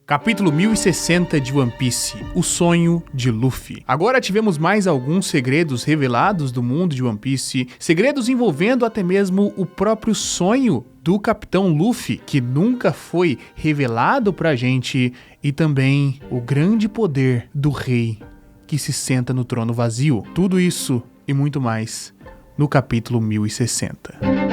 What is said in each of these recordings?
Capítulo 1060 de One Piece, o sonho de Luffy. Agora tivemos mais alguns segredos revelados do mundo de One Piece, segredos envolvendo até mesmo o próprio sonho do Capitão Luffy, que nunca foi revelado pra gente, e também o grande poder do rei que se senta no trono vazio. Tudo isso e muito mais no capítulo 1060.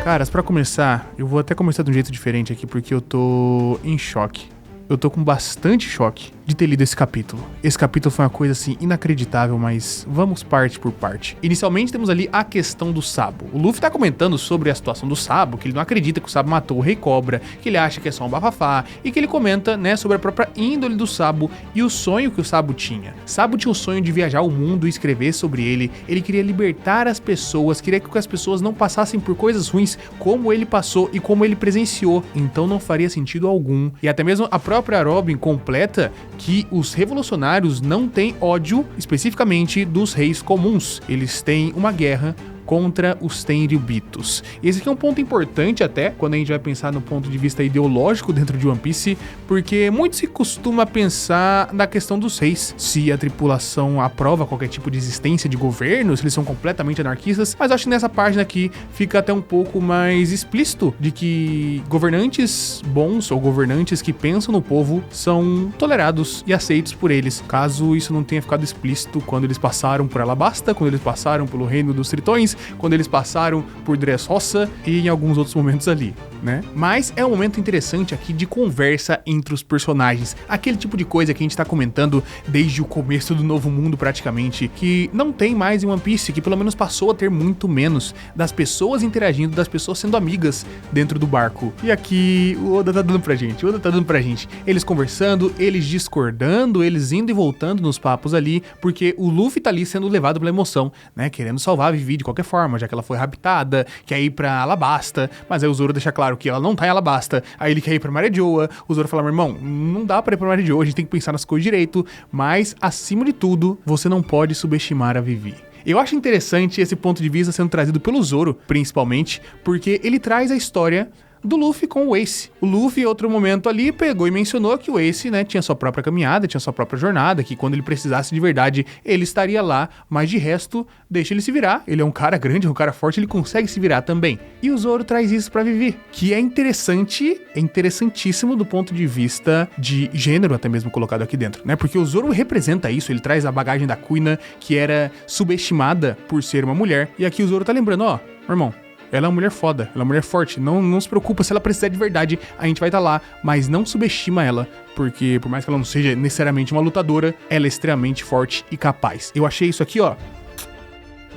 Caras, pra começar, eu vou até começar de um jeito diferente aqui, porque eu tô em choque. Eu tô com bastante choque de ter lido esse capítulo. Esse capítulo foi uma coisa assim inacreditável, mas vamos parte por parte. Inicialmente temos ali a questão do Sabo. O Luffy tá comentando sobre a situação do Sabo, que ele não acredita que o Sabo matou o Rei Cobra, que ele acha que é só um bafafá, e que ele comenta, né, sobre a própria índole do Sabo e o sonho que o Sabo tinha. Sabo tinha o sonho de viajar o mundo e escrever sobre ele queria libertar as pessoas, queria que as pessoas não passassem por coisas ruins como ele passou e como ele presenciou, então não faria sentido algum. E até mesmo a própria Robin completa que os revolucionários não têm ódio especificamente dos reis comuns, eles têm uma guerra contra os Tenryubitos. Esse aqui é um ponto importante até, quando a gente vai pensar no ponto de vista ideológico dentro de One Piece, porque muito se costuma pensar na questão dos reis, se a tripulação aprova qualquer tipo de existência de governo, se eles são completamente anarquistas, mas acho que nessa página aqui fica até um pouco mais explícito de que governantes bons ou governantes que pensam no povo são tolerados e aceitos por eles, caso isso não tenha ficado explícito quando eles passaram por Alabasta, quando eles passaram pelo reino dos Tritões, quando eles passaram por Dressrosa e em alguns outros momentos ali, né? Mas é um momento interessante aqui de conversa entre os personagens, aquele tipo de coisa que a gente tá comentando desde o começo do Novo Mundo praticamente, que não tem mais em One Piece, que pelo menos passou a ter muito menos, das pessoas interagindo, das pessoas sendo amigas dentro do barco. E aqui o Oda tá dando pra gente, eles conversando, eles discordando, eles indo e voltando nos papos ali, porque o Luffy tá ali sendo levado pela emoção, né? Querendo salvar a Vivi de qualquer forma, já que ela foi raptada, quer ir pra Alabasta, mas aí o Zoro deixa claro que ela não tá em Alabasta, aí ele quer ir pra Maré Joa, o Zoro fala, meu irmão, não dá pra ir pra Maré Joa, a gente tem que pensar nas coisas direito, mas acima de tudo, você não pode subestimar a Vivi. Eu acho interessante esse ponto de vista sendo trazido pelo Zoro, principalmente, porque ele traz a história do Luffy com o Ace. O Luffy, em outro momento ali, pegou e mencionou que o Ace, né, tinha sua própria caminhada, tinha sua própria jornada, que quando ele precisasse de verdade, ele estaria lá, mas de resto, deixa ele se virar. Ele é um cara grande, é um cara forte, ele consegue se virar também. E o Zoro traz isso pra Vivi, que é interessante, é interessantíssimo do ponto de vista de gênero, até mesmo colocado aqui dentro, né, porque o Zoro representa isso, ele traz a bagagem da Kuina, que era subestimada por ser uma mulher, e aqui o Zoro tá lembrando, ó, meu irmão, ela é uma mulher foda, ela é uma mulher forte, não se preocupa, se ela precisar de verdade, a gente vai estar lá, mas não subestima ela, porque por mais que ela não seja necessariamente uma lutadora, ela é extremamente forte e capaz. Eu achei isso aqui, ó,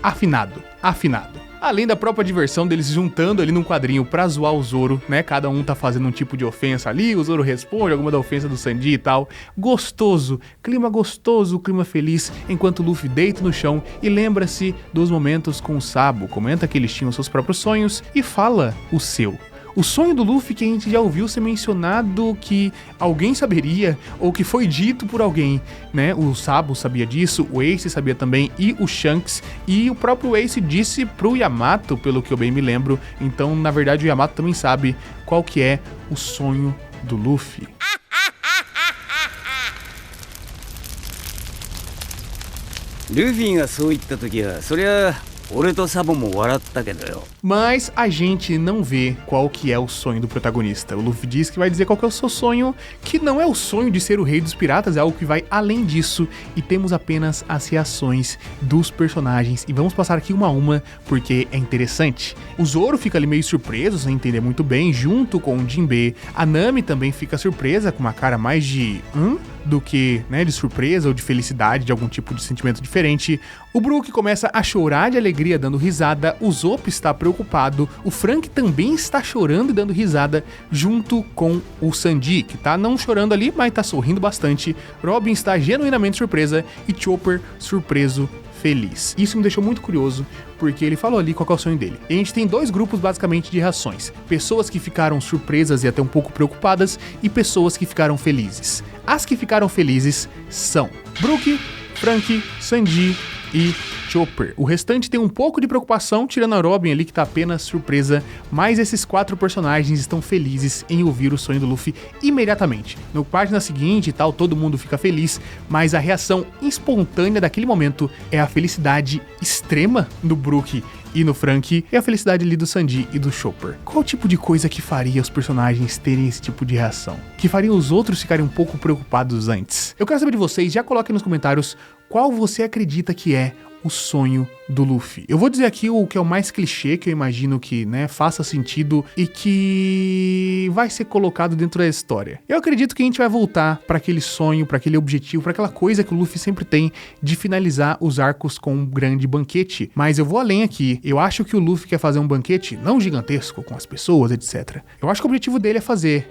afinado. Além da própria diversão deles juntando ali num quadrinho pra zoar o Zoro, né? Cada um tá fazendo um tipo de ofensa ali, o Zoro responde alguma da ofensa do Sanji e tal. Gostoso, clima feliz, enquanto o Luffy deita no chão e lembra-se dos momentos com o Sabo, comenta que eles tinham seus próprios sonhos e fala o seu. O sonho do Luffy que a gente já ouviu ser mencionado que alguém saberia, ou que foi dito por alguém, né? O Sabo sabia disso, o Ace sabia também, e o Shanks, e o próprio Ace disse pro Yamato, pelo que eu bem me lembro, então na verdade o Yamato também sabe qual que é o sonho do Luffy. Luffyがそう言った時はそりゃ俺とサボも笑ったけどよ。 Mas a gente não vê qual que é o sonho do protagonista. O Luffy diz que vai dizer qual que é o seu sonho, que não é o sonho de ser o rei dos piratas, é algo que vai além disso, e temos apenas as reações dos personagens, e vamos passar aqui uma a uma, porque é interessante. O Zoro fica ali meio surpreso, sem entender muito bem, junto com o Jinbe. A Nami também fica surpresa, com uma cara mais de do que, né, de surpresa ou de felicidade, de algum tipo de sentimento diferente. O Brook começa a chorar de alegria dando risada, o Zop está preocupado, o Frank também está chorando e dando risada, junto com o Sanji, que tá não chorando ali, mas tá sorrindo bastante. Robin está genuinamente surpresa e Chopper surpreso, feliz. Isso me deixou muito curioso, porque ele falou ali qual é o sonho dele. E a gente tem dois grupos basicamente de reações. Pessoas que ficaram surpresas e até um pouco preocupadas, e pessoas que ficaram felizes. As que ficaram felizes são Brook, Frank, Sanji e Chopper. O restante tem um pouco de preocupação, tirando a Robin ali que tá apenas surpresa, mas esses 4 personagens estão felizes em ouvir o sonho do Luffy imediatamente. Na página seguinte e tal, todo mundo fica feliz, mas a reação espontânea daquele momento é a felicidade extrema do Brook e no Franky, e a felicidade ali do Sanji e do Chopper. Qual tipo de coisa que faria os personagens terem esse tipo de reação? Que faria os outros ficarem um pouco preocupados antes? Eu quero saber de vocês, já coloquem nos comentários qual você acredita que é o sonho do Luffy. Eu vou dizer aqui o que é o mais clichê, que eu imagino que, né, faça sentido e que vai ser colocado dentro da história. Eu acredito que a gente vai voltar para aquele sonho, para aquele objetivo, para aquela coisa que o Luffy sempre tem de finalizar os arcos com um grande banquete. Mas eu vou além aqui. Eu acho que o Luffy quer fazer um banquete não gigantesco com as pessoas, etc. Eu acho que o objetivo dele é fazer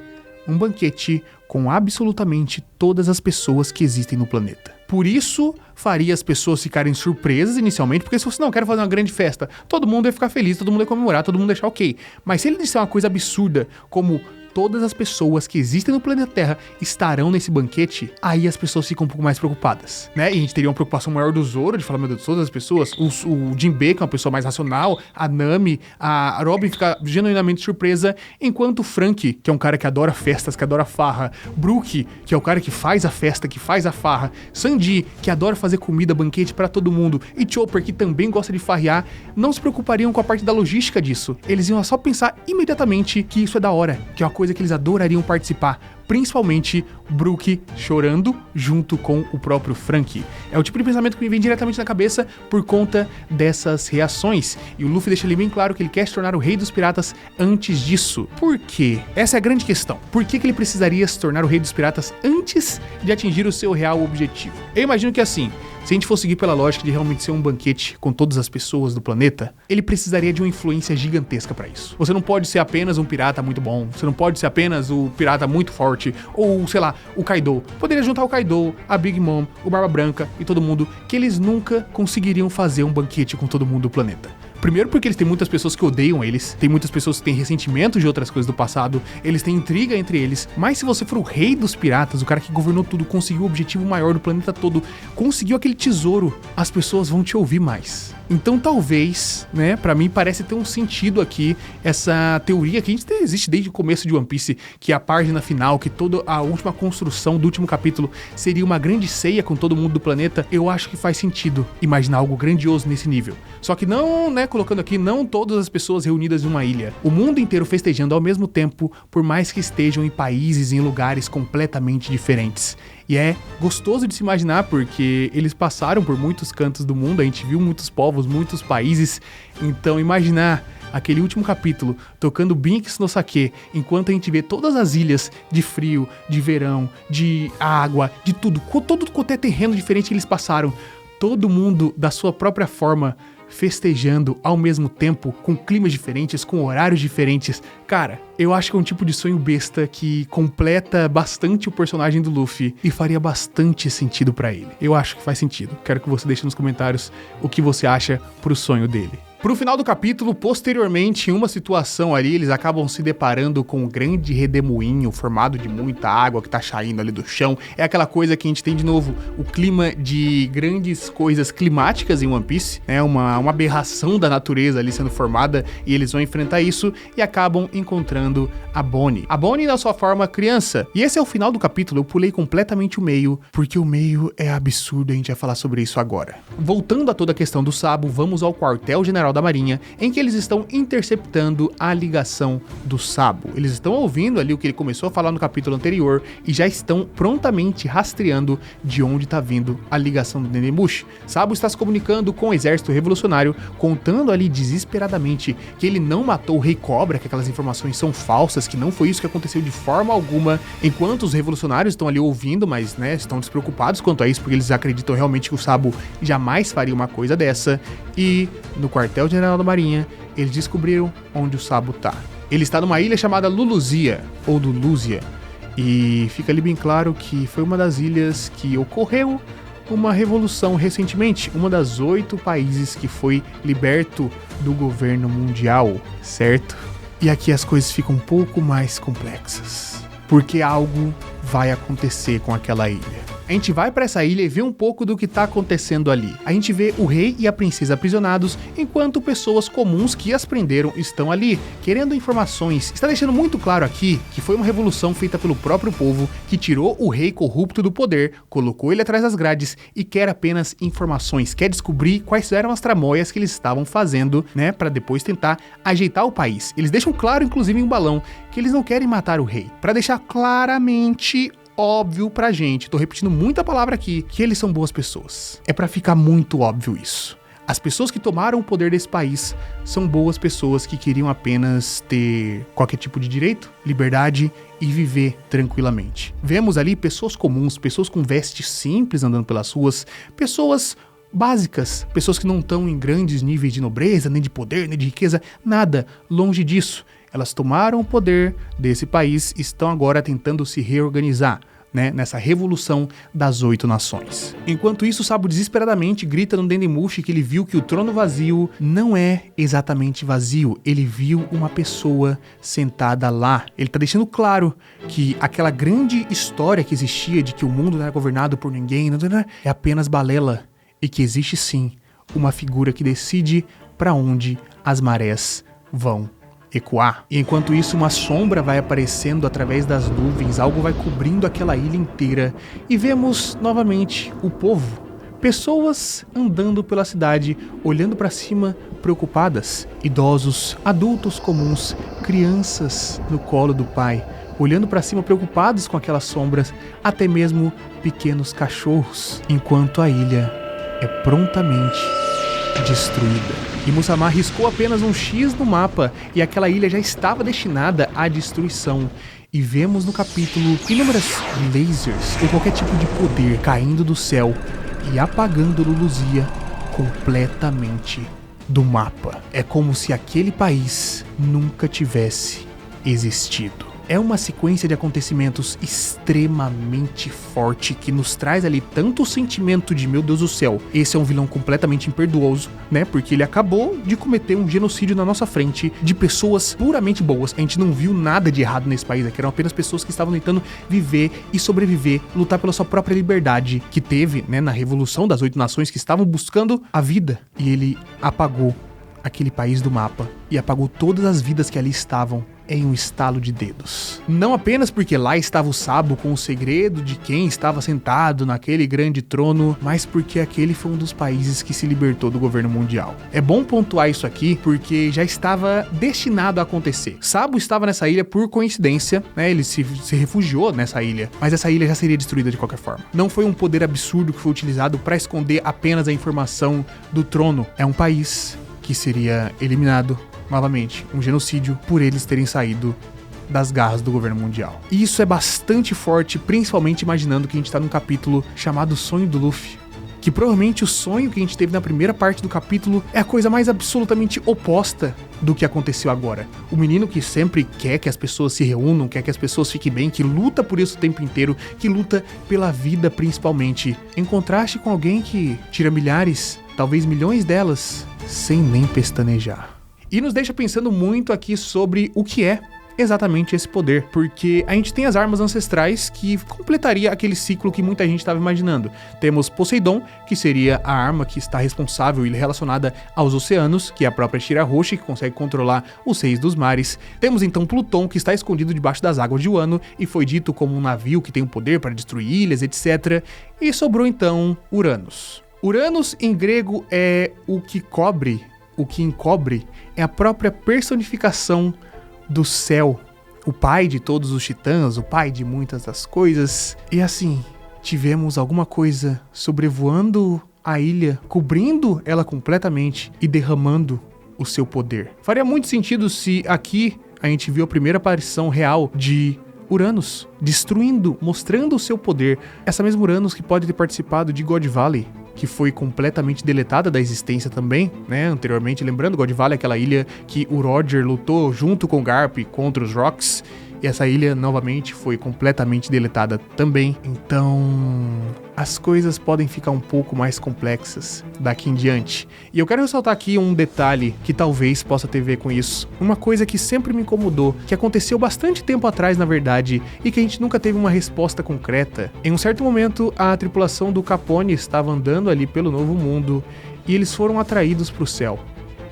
um banquete com absolutamente todas as pessoas que existem no planeta. Por isso, faria as pessoas ficarem surpresas inicialmente, porque se você não quer fazer uma grande festa, todo mundo ia ficar feliz, todo mundo ia comemorar, todo mundo ia achar ok. Mas se ele disser uma coisa absurda, como todas as pessoas que existem no planeta Terra estarão nesse banquete, aí as pessoas ficam um pouco mais preocupadas, né? E a gente teria uma preocupação maior do Zoro, de falar, meu Deus, todas as pessoas, o Jinbe, que é uma pessoa mais racional, a Nami, a Robin fica genuinamente surpresa, enquanto o Franky, que é um cara que adora festas, que adora farra, Brook, que é o cara que faz a festa, que faz a farra, Sanji, que adora fazer comida, banquete pra todo mundo, e Chopper, que também gosta de farrear, não se preocupariam com a parte da logística disso. Eles iam só pensar imediatamente que isso é da hora, que é uma coisa que eles adorariam participar, principalmente Brook chorando junto com o próprio Franky. É o tipo de pensamento que me vem diretamente na cabeça por conta dessas reações, e o Luffy deixa ali bem claro que ele quer se tornar o rei dos piratas antes disso. Por quê? Essa é a grande questão. Por que ele precisaria se tornar o rei dos piratas antes de atingir o seu real objetivo? Eu imagino que assim, se a gente for seguir pela lógica de realmente ser um banquete com todas as pessoas do planeta, ele precisaria de uma influência gigantesca pra isso. Você não pode ser apenas um pirata muito bom, você não pode ser apenas o pirata muito forte, ou, sei lá, o Kaido. Poderia juntar o Kaido, a Big Mom, o Barba Branca e todo mundo, que eles nunca conseguiriam fazer um banquete com todo mundo do planeta. Primeiro porque eles têm muitas pessoas que odeiam eles, tem muitas pessoas que têm ressentimento de outras coisas do passado, eles têm intriga entre eles, mas se você for o rei dos piratas, o cara que governou tudo, conseguiu o objetivo maior do planeta todo, conseguiu aquele tesouro, as pessoas vão te ouvir mais. Então talvez, né, pra mim parece ter um sentido aqui essa teoria que existe desde o começo de One Piece, que a página final, que toda a última construção do último capítulo seria uma grande ceia com todo mundo do planeta. Eu acho que faz sentido imaginar algo grandioso nesse nível. Só que não, né, colocando aqui, não todas as pessoas reunidas em uma ilha. O mundo inteiro festejando ao mesmo tempo, por mais que estejam em países e em lugares completamente diferentes. E é gostoso de se imaginar porque eles passaram por muitos cantos do mundo, a gente viu muitos povos, muitos países, então imaginar aquele último capítulo tocando Binks no Sake, enquanto a gente vê todas as ilhas de frio, de verão, de água, de tudo, todo quanto é terreno diferente que eles passaram, todo mundo da sua própria forma, festejando ao mesmo tempo, com climas diferentes, com horários diferentes. Cara, eu acho que é um tipo de sonho besta que completa bastante o personagem do Luffy e faria bastante sentido pra ele. Eu acho que faz sentido. Quero que você deixe nos comentários o que você acha pro sonho dele. Pro final do capítulo, posteriormente, em uma situação ali, eles acabam se deparando com um grande redemoinho formado de muita água que tá saindo ali do chão. É aquela coisa que a gente tem de novo, o clima de grandes coisas climáticas em One Piece, né? Uma aberração da natureza ali sendo formada, e eles vão enfrentar isso e acabam encontrando a Bonnie. A Bonnie na sua forma criança. E esse é o final do capítulo, eu pulei completamente o meio, porque o meio é absurdo, a gente vai falar sobre isso agora. Voltando a toda a questão do Sabo, vamos ao quartel-general da Marinha, em que eles estão interceptando a ligação do Sabo. Eles estão ouvindo ali o que ele começou a falar no capítulo anterior e já estão prontamente rastreando de onde está vindo a ligação do Nenemushi. Sabo está se comunicando com o exército revolucionário, contando ali desesperadamente que ele não matou o Rei Cobra, que aquelas informações são falsas, que não foi isso que aconteceu de forma alguma, enquanto os revolucionários estão ali ouvindo, mas, né, estão despreocupados quanto a isso, porque eles acreditam realmente que o Sabo jamais faria uma coisa dessa. E no quartel-general da Marinha, eles descobriram onde o Sabo tá. Ele está numa ilha chamada Luluzia, ou Luluzia, e fica ali bem claro que foi uma das ilhas que ocorreu uma revolução recentemente, uma das 8 países que foi liberto do governo mundial, certo? E aqui as coisas ficam um pouco mais complexas, porque algo vai acontecer com aquela ilha. A gente vai pra essa ilha e vê um pouco do que tá acontecendo ali. A gente vê o rei e a princesa aprisionados, enquanto pessoas comuns que as prenderam estão ali, querendo informações. Está deixando muito claro aqui que foi uma revolução feita pelo próprio povo, que tirou o rei corrupto do poder, colocou ele atrás das grades e quer apenas informações, quer descobrir quais eram as tramóias que eles estavam fazendo, né, pra depois tentar ajeitar o país. Eles deixam claro, inclusive em um balão, que eles não querem matar o rei, pra deixar claramente óbvio pra gente, tô repetindo muita palavra aqui, que eles são boas pessoas. É pra ficar muito óbvio isso. As pessoas que tomaram o poder desse país são boas pessoas que queriam apenas ter qualquer tipo de direito, liberdade e viver tranquilamente. Vemos ali pessoas comuns, pessoas com vestes simples andando pelas ruas, pessoas básicas, pessoas que não estão em grandes níveis de nobreza, nem de poder, nem de riqueza, nada, longe disso. Elas tomaram o poder desse país e estão agora tentando se reorganizar, né, nessa revolução das 8 nações. Enquanto isso, Sabo desesperadamente grita no Dendemushi que ele viu que o trono vazio não é exatamente vazio, ele viu uma pessoa sentada lá. Ele tá deixando claro que aquela grande história que existia de que o mundo não era governado por ninguém, é apenas balela, e que existe sim uma figura que decide para onde as marés vão ecoar. E enquanto isso, uma sombra vai aparecendo através das nuvens, algo vai cobrindo aquela ilha inteira e vemos novamente o povo, pessoas andando pela cidade, olhando para cima preocupadas, idosos, adultos comuns, crianças no colo do pai, olhando para cima preocupados com aquelas sombras, até mesmo pequenos cachorros, enquanto a ilha é prontamente destruída. E Musama riscou apenas um X no mapa e aquela ilha já estava destinada à destruição. E vemos no capítulo inúmeras lasers ou qualquer tipo de poder caindo do céu e apagando Luluzia completamente do mapa. É como se aquele país nunca tivesse existido. É uma sequência de acontecimentos extremamente forte que nos traz ali tanto o sentimento de meu Deus do céu, esse é um vilão completamente imperdoso, né? Porque ele acabou de cometer um genocídio na nossa frente de pessoas puramente boas. A gente não viu nada de errado nesse país aqui, eram apenas pessoas que estavam tentando viver e sobreviver, lutar pela sua própria liberdade, que teve, né, na Revolução das 8 Nações, que estavam buscando a vida. E ele apagou aquele país do mapa e apagou todas as vidas que ali estavam em um estalo de dedos. Não apenas porque lá estava o Sabo com o segredo de quem estava sentado naquele grande trono, mas porque aquele foi um dos países que se libertou do governo mundial. É bom pontuar isso aqui porque já estava destinado a acontecer. Sabo estava nessa ilha por coincidência, né? Ele se refugiou nessa ilha, mas essa ilha já seria destruída de qualquer forma. Não foi um poder absurdo que foi utilizado para esconder apenas a informação do trono. É um país que seria eliminado novamente, um genocídio por eles terem saído das garras do governo mundial. E isso é bastante forte, principalmente imaginando que a gente tá num capítulo chamado Sonho do Luffy, que provavelmente o sonho que a gente teve na primeira parte do capítulo é a coisa mais absolutamente oposta do que aconteceu agora. O menino que sempre quer que as pessoas se reúnam, quer que as pessoas fiquem bem, que luta por isso o tempo inteiro, que luta pela vida principalmente, em contraste com alguém que tira milhares, talvez milhões delas, sem nem pestanejar. E nos deixa pensando muito aqui sobre o que é exatamente esse poder, porque a gente tem as armas ancestrais que completaria aquele ciclo que muita gente estava imaginando. Temos Poseidon, que seria a arma que está responsável e relacionada aos oceanos, que é a própria Shirahoshi, que consegue controlar os reis dos mares. Temos então Pluton, que está escondido debaixo das águas de Wano e foi dito como um navio que tem o poder para destruir ilhas, etc. E sobrou então Uranus. Uranus em grego é o que encobre é a própria personificação do céu, o pai de todos os titãs, o pai de muitas das coisas. E assim, tivemos alguma coisa sobrevoando a ilha, cobrindo ela completamente e derramando o seu poder. Faria muito sentido se aqui a gente viu a primeira aparição real de Uranus, destruindo, mostrando o seu poder. Essa mesma Uranus que pode ter participado de God Valley, que foi completamente deletada da existência também, né, anteriormente. Lembrando, God Valley é aquela ilha que o Roger lutou junto com o Garp contra os Rocks, E essa ilha, novamente, foi completamente deletada também. Então, as coisas podem ficar um pouco mais complexas daqui em diante. E eu quero ressaltar aqui um detalhe que talvez possa ter a ver com isso. Uma coisa que sempre me incomodou, que aconteceu bastante tempo atrás, na verdade, e que a gente nunca teve uma resposta concreta. Em um certo momento, a tripulação do Capone estava andando ali pelo Novo Mundo e eles foram atraídos para o céu.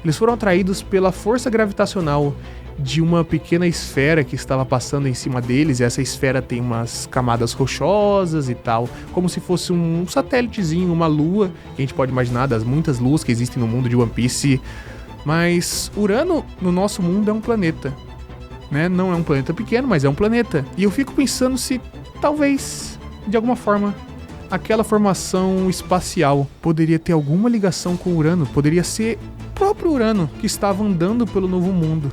Eles foram atraídos pela força gravitacional de uma pequena esfera que estava passando em cima deles, e essa esfera tem umas camadas rochosas e tal, como se fosse um satélitezinho, uma lua, que a gente pode imaginar das muitas luas que existem no mundo de One Piece. Mas Urano, no nosso mundo, é um planeta, né? Não é um planeta pequeno, mas é um planeta. E eu fico pensando se, talvez, de alguma forma, aquela formação espacial poderia ter alguma ligação com Urano, poderia ser o próprio Urano que estava andando pelo Novo Mundo,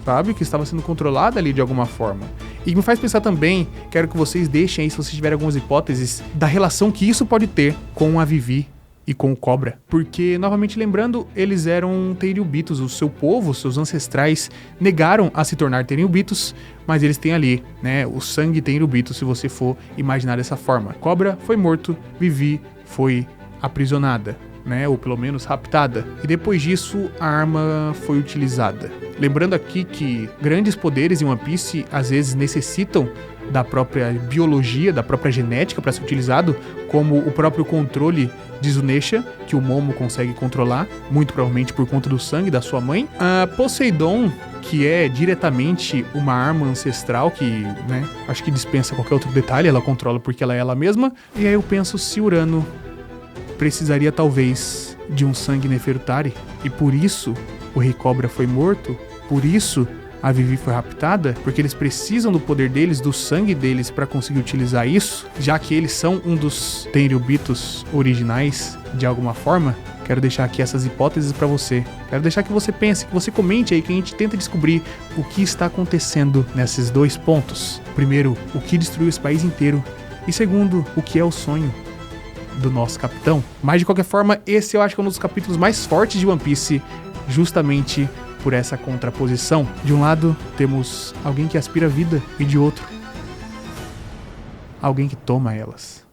sabe? Que estava sendo controlada ali de alguma forma. E me faz pensar também, quero que vocês deixem aí, se vocês tiverem algumas hipóteses, da relação que isso pode ter com a Vivi e com o Cobra. Porque, novamente lembrando, eles eram Tenryubitos, o seu povo, seus ancestrais, negaram a se tornar Tenryubitos, mas eles têm ali, né, o sangue Tenryubito, se você for imaginar dessa forma. Cobra foi morto, Vivi foi aprisionada, né, ou pelo menos raptada. E depois disso, a arma foi utilizada. Lembrando aqui que grandes poderes em One Piece às vezes necessitam da própria biologia, da própria genética para ser utilizado, como o próprio controle de Zunisha, que o Momo consegue controlar, muito provavelmente por conta do sangue da sua mãe. A Poseidon, que é diretamente uma arma ancestral que, né, acho que dispensa qualquer outro detalhe, ela controla porque ela é ela mesma. E aí eu penso se Urano precisaria talvez de um sangue Nefertari, e por isso o Rei Cobra foi morto, por isso a Vivi foi raptada, porque eles precisam do poder deles, do sangue deles para conseguir utilizar isso, já que eles são um dos Tenryubitos originais de alguma forma. Quero deixar aqui essas hipóteses para você. Quero deixar que você pense, que você comente aí, que a gente tenta descobrir o que está acontecendo nesses dois pontos. Primeiro, o que destruiu esse país inteiro, e segundo, o que é o sonho do nosso capitão. Mas de qualquer forma, esse eu acho que é um dos capítulos mais fortes de One Piece, justamente por essa contraposição. De um lado, temos alguém que aspira a vida, e de outro, alguém que toma elas.